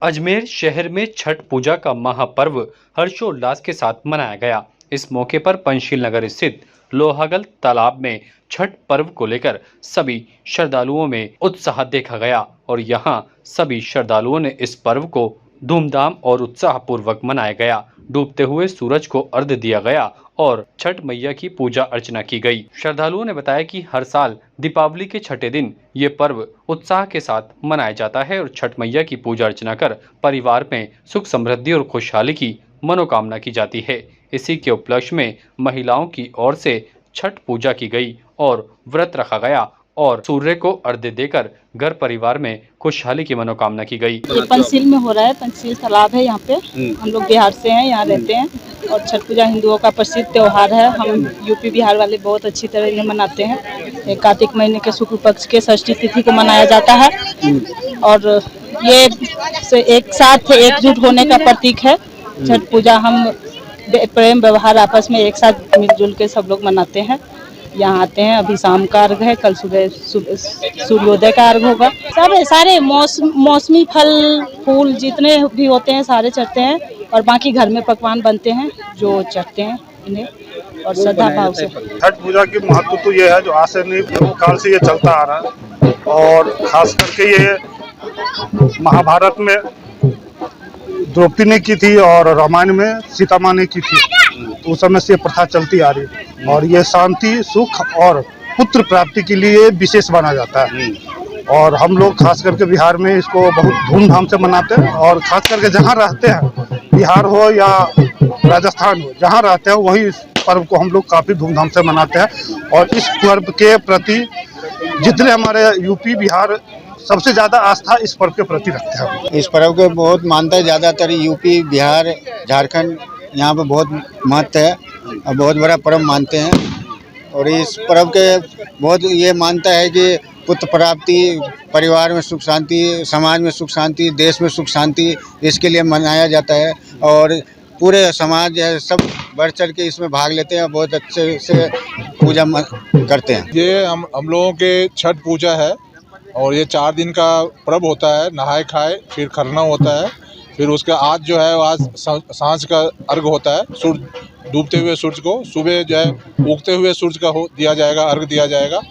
अजमेर शहर में छठ पूजा का महापर्व हर्षोल्लास के साथ मनाया गया। इस मौके पर पंचशील नगर स्थित लोहागल तालाब में छठ पर्व को लेकर सभी श्रद्धालुओं में उत्साह देखा गया और यहां सभी श्रद्धालुओं ने इस पर्व को धूमधाम और उत्साह पूर्वक मनाया गया। डूबते हुए सूरज को अर्घ्य दिया गया और छठ मैया की पूजा अर्चना की गई। श्रद्धालुओं ने बताया कि हर साल दीपावली के छठे दिन ये पर्व उत्साह के साथ मनाया जाता है और छठ मैया की पूजा अर्चना कर परिवार में सुख समृद्धि और खुशहाली की मनोकामना की जाती है। इसी के उपलक्ष्य में महिलाओं की ओर से छठ पूजा की गई और व्रत रखा गया और सूर्य को अर्घ्य देकर घर परिवार में खुशहाली की मनोकामना की गई। ये पंचशील में हो रहा है, पंचशील तालाब है यहाँ पे। हम लोग बिहार से हैं, यहाँ रहते हैं और छठ पूजा हिंदुओं का प्रसिद्ध त्योहार है। हम यूपी बिहार वाले बहुत अच्छी तरह से मनाते हैं। कार्तिक महीने के शुक्ल पक्ष के षष्ठी तिथि को मनाया जाता है और ये एक साथ एकजुट होने का प्रतीक है। छठ पूजा हम प्रेम व्यवहार आपस में एक साथ मिलजुल के सब लोग मनाते हैं। यहाँ आते हैं, अभी शाम का अर्घ है, कल सुबह सूर्योदय का अर्घ होगा। सब सारे मौसमी फल फूल जितने भी होते हैं सारे चढ़ते हैं और बाकी घर में पकवान बनते हैं जो चढ़ते हैं इन्हें और श्रद्धा भाव से। छठ पूजा की महत्व तो ये है जो आज से नहीं पूर्व काल से ये चलता आ रहा है और खास करके ये महाभारत में द्रौपदी ने की थी और रामायण में सीता माँ ने की थी, तो उस समय से ये प्रथा चलती आ रही है और ये शांति सुख और पुत्र प्राप्ति के लिए विशेष माना जाता है। और हम लोग खास करके बिहार में इसको बहुत धूमधाम से मनाते हैं और खास करके जहाँ रहते हैं, बिहार हो या राजस्थान हो, जहाँ रहते हैं वही इस पर्व को हम लोग काफ़ी धूमधाम से मनाते हैं। और इस पर्व के प्रति जितने हमारे यूपी बिहार सबसे ज़्यादा आस्था इस पर्व के प्रति रखते हैं। इस पर्व को बहुत मानता है, ज़्यादातर यूपी बिहार झारखंड यहाँ पे बहुत महत्व है और बहुत बड़ा पर्व मानते हैं। और इस पर्व के बहुत ये मानता है कि पुत्र प्राप्ति, परिवार में सुख शांति, समाज में सुख शांति, देश में सुख शांति, इसके लिए मनाया जाता है और पूरे समाज सब बढ़ चढ़ के इसमें भाग लेते हैं और बहुत अच्छे से पूजा करते हैं। ये हम लोगों के छठ पूजा है और ये 4 दिन का पर्व होता है। नहाए खाए फिर खरना होता है, फिर उसके आज जो है आज सांझ का अर्घ होता है। सूर्य डूबते हुए सूर्य को सुबह जो है उगते हुए सूर्य का दिया जाएगा, अर्घ दिया जाएगा।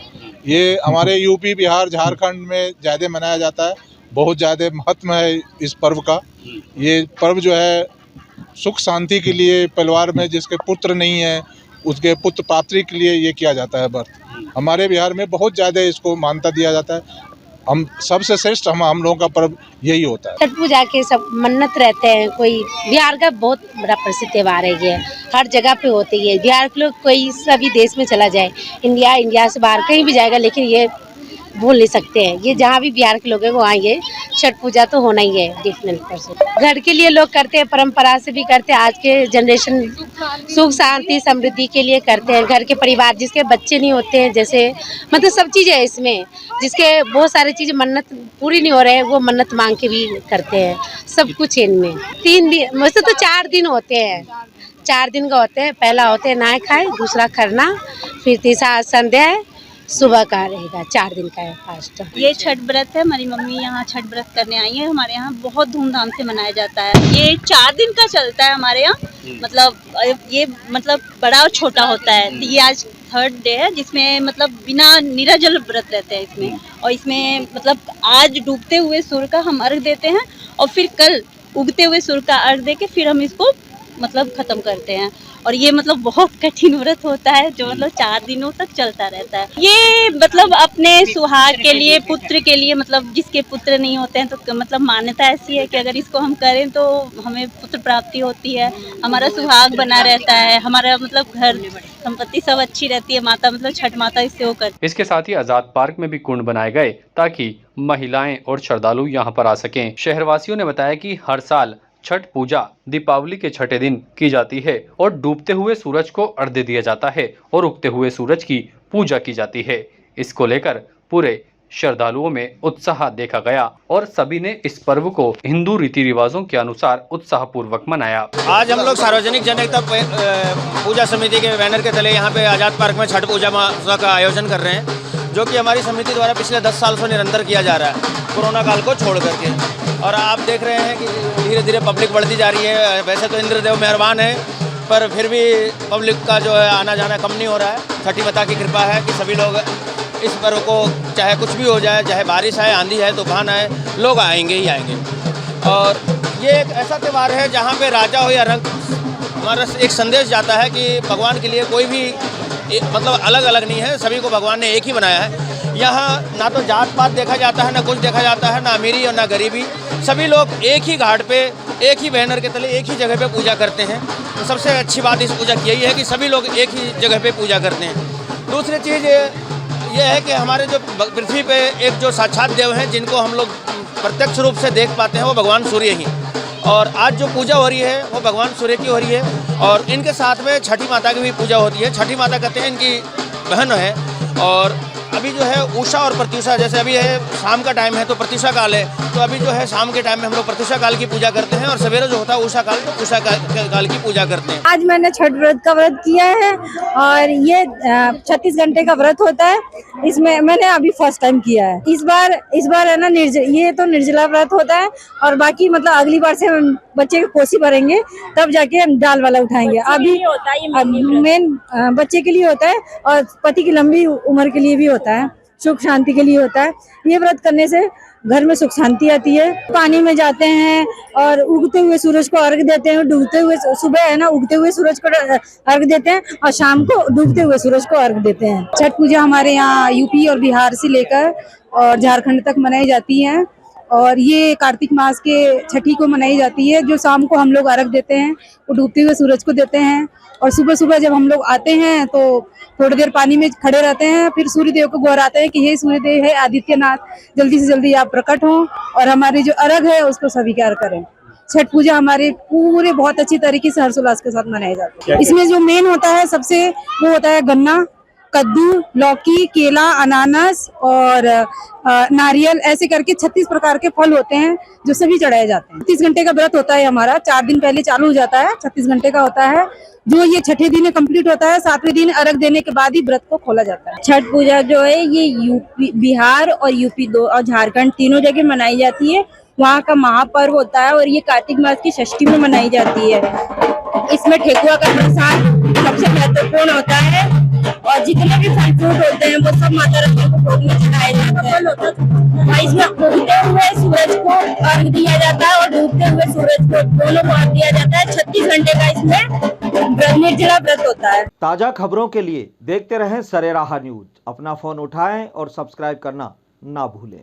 ये हमारे यूपी बिहार झारखंड में ज़्यादा मनाया जाता है, बहुत ज़्यादा महत्व है इस पर्व का। ये पर्व जो है सुख शांति के लिए, परिवार में जिसके पुत्र नहीं है उसके पुत्र प्राप्ति के लिए ये किया जाता है व्रत। हमारे बिहार में बहुत ज़्यादा इसको मान्यता दिया जाता है। हम सबसे श्रेष्ठ हम लोगों का पर्व यही होता है। छठ पूजा के सब मन्नत रहते हैं। कोई बिहार का बहुत बड़ा प्रसिद्ध त्योहार है, ये हर जगह पे होती है। बिहार के लोग कोई सभी देश में चला जाए, इंडिया से बाहर कहीं भी जाएगा, लेकिन ये भूल नहीं सकते हैं। ये जहाँ भी बिहार के लोग हैं वहाँ ये छठ पूजा तो होना ही है डेफिनेटली। घर के लिए लोग करते हैं, परंपरा से भी करते हैं। आज के जनरेशन सुख शांति समृद्धि के लिए करते हैं। घर के परिवार जिसके बच्चे नहीं होते हैं, जैसे मतलब सब चीज़ है इसमें, जिसके बहुत सारी चीज़ें मन्नत पूरी नहीं हो रहे हैं वो मन्नत मांग के भी करते हैं। सब कुछ इनमें 3 दिन वैसे तो 4 दिन होते हैं, 4 दिन का होते हैं। पहला होते हैं नहाए खाए, दूसरा खरना, फिर तीसरा संध्या सुबह का रहेगा। 4 दिन का है फास्ट। ये छठ व्रत है, हमारी मम्मी यहाँ छठ व्रत करने आई है। हमारे यहाँ बहुत धूमधाम से मनाया जाता है। ये 4 दिन का चलता है हमारे यहाँ। ये बड़ा और छोटा होता है। ये आज 3rd डे है जिसमें मतलब बिना निराजल व्रत रहते हैं इसमें। और इसमें मतलब आज डूबते हुए सूर्य का हम अर्घ देते हैं और फिर कल उगते हुए सूर्य का अर्घ दे के फिर हम इसको मतलब खत्म करते हैं। और ये मतलब बहुत कठिन व्रत होता है जो मतलब 4 दिनों तक चलता रहता है। ये मतलब अपने सुहाग के लिए, पुत्र के लिए, मतलब जिसके पुत्र नहीं होते हैं तो मतलब मान्यता ऐसी है कि अगर इसको हम करें तो हमें पुत्र प्राप्ति होती है, हमारा सुहाग बना रहता है, हमारा मतलब घर संपत्ति सब अच्छी रहती है। माता मतलब छठ माता इससे वो करती है। इसके साथ ही आजाद पार्क में भी कुंड बनाए गए ताकि महिलाएं और श्रद्धालु यहां पर आ सकें। शहरवासियों ने बताया कि हर साल छठ पूजा दीपावली के छठे दिन की जाती है और डूबते हुए सूरज को अर्घ्य दिया जाता है और उगते हुए सूरज की पूजा की जाती है। इसको लेकर पूरे श्रद्धालुओं में उत्साह देखा गया और सभी ने इस पर्व को हिंदू रीति रिवाजों के अनुसार उत्साह पूर्वक मनाया। आज हम लोग सार्वजनिक जनता पूजा समिति के बैनर के तले यहाँ पे आजाद पार्क में छठ पूजा का आयोजन कर रहे हैं, जो कि हमारी समिति द्वारा पिछले 10 साल से निरंतर किया जा रहा है, कोरोना काल को छोड़ करके। और आप देख रहे हैं कि धीरे धीरे पब्लिक बढ़ती जा रही है। वैसे तो इंद्रदेव मेहरबान है, पर फिर भी पब्लिक का जो है आना जाना कम नहीं हो रहा है। छठी माता की कृपा है कि सभी लोग इस पर्व को, चाहे कुछ भी हो जाए, चाहे बारिश आए, आंधी है, तूफान आए, लोग आएंगे ही आएंगे। और ये एक ऐसा त्यौहार है जहाँ पे राजा हो या रंग, हमारा एक संदेश जाता है कि भगवान के लिए कोई भी मतलब अलग अलग नहीं है, सभी को भगवान ने एक ही बनाया है। यहाँ ना तो जात पात देखा जाता है, ना कुछ देखा जाता है, ना अमीरी और ना गरीबी। सभी लोग एक ही घाट पे, एक ही बैनर के तले, एक ही जगह पे पूजा करते हैं। तो सबसे अच्छी बात इस पूजा की यही है कि सभी लोग एक ही जगह पे पूजा करते हैं। दूसरी चीज़ ये है कि हमारे जो पृथ्वी पे एक जो साक्षात देव हैं, जिनको हम लोग प्रत्यक्ष रूप से देख पाते हैं, वो भगवान सूर्य ही। और आज जो पूजा हो रही है वो भगवान सूर्य की हो रही है, और इनके साथ में छठी माता की भी पूजा होती है। छठी माता कहते हैं इनकी बहन है। और अभी जो है उषा और प्रत्युषा, जैसे अभी है शाम का टाइम है तो प्रत्युषा काल है, तो अभी जो है शाम के टाइम में हम लोग प्रत्युषा काल की पूजा करते हैं, और सवेरे जो होता है उषा काल, तो उषा काल की पूजा करते हैं। आज मैंने छठ व्रत का व्रत किया है, और ये 36 घंटे का व्रत होता है। इसमें मैंने अभी फर्स्ट टाइम किया है। इस बार है ना ये तो निर्जला व्रत होता है, और बाकी मतलब अगली बार से हम बच्चे की कोसी भरेंगे, तब जाके हम दाल वाला उठाएंगे। अभी मेन बच्चे के लिए होता है, और पति की लंबी उम्र के लिए भी होता है, सुख शांति के लिए होता है। ये व्रत करने से घर में सुख शांति आती है। पानी में जाते हैं और उगते हुए सूरज को अर्घ देते हैं। डूबते हुए सुबह है ना उगते हुए सूरज को अर्घ देते हैं, और शाम को डूबते हुए सूरज को अर्घ देते हैं। छठ पूजा हमारे यहाँ यूपी और बिहार से लेकर और झारखंड तक मनाई जाती है, और ये कार्तिक मास के छठी को मनाई जाती है। जो शाम को हम लोग अर्घ देते हैं, वो डूबते हुए सूरज को देते हैं, और सुबह सुबह जब हम लोग आते हैं तो थोड़ी देर पानी में खड़े रहते हैं, फिर सूर्य देव को गोहराते हैं कि हे सूर्य देव, है आदित्यनाथ, जल्दी से जल्दी आप प्रकट हों और हमारी जो अर्घ है उसको स्वीकार करें। छठ पूजा हमारे पूरे बहुत अच्छी तरीके से हर्षोल्लास के साथ मनाई जाती है। इसमें जो मेन होता है सबसे, वो होता है गन्ना, कद्दू, लौकी, केला, अनानास और नारियल, ऐसे करके 36 प्रकार के फल होते हैं जो सभी चढ़ाए जाते हैं। 30 घंटे का व्रत होता है हमारा, 4 दिन पहले चालू हो जाता है, 36 घंटे का होता है। जो ये छठे दिन कंप्लीट होता है, 7वें दिन अर्घ देने के बाद ही व्रत को खोला जाता है। छठ पूजा जो है ये यूपी, बिहार और यूपी दो और झारखंड तीनों जगह मनाई जाती है। वहाँ का महापर्व होता है, और ये कार्तिक मास की षष्ठी में मनाई जाती है। इसमें ठेकुआ का प्रसाद सबसे महत्वपूर्ण होता है, और जितने भी फल फ्रूट होते हैं वो सब माता रानी को भोग में चढ़ाए जाते हैं। इसमें उगते हुए सूरज को अर्घ दिया जाता है, और डूबते हुए सूरज को, दोनों को अर्घ दिया जाता है। 36 घंटे का इसमें निर्जला व्रत होता है। ताजा खबरों के लिए देखते रहें सरेराह न्यूज। अपना फोन उठाएं और सब्सक्राइब करना ना भूलें।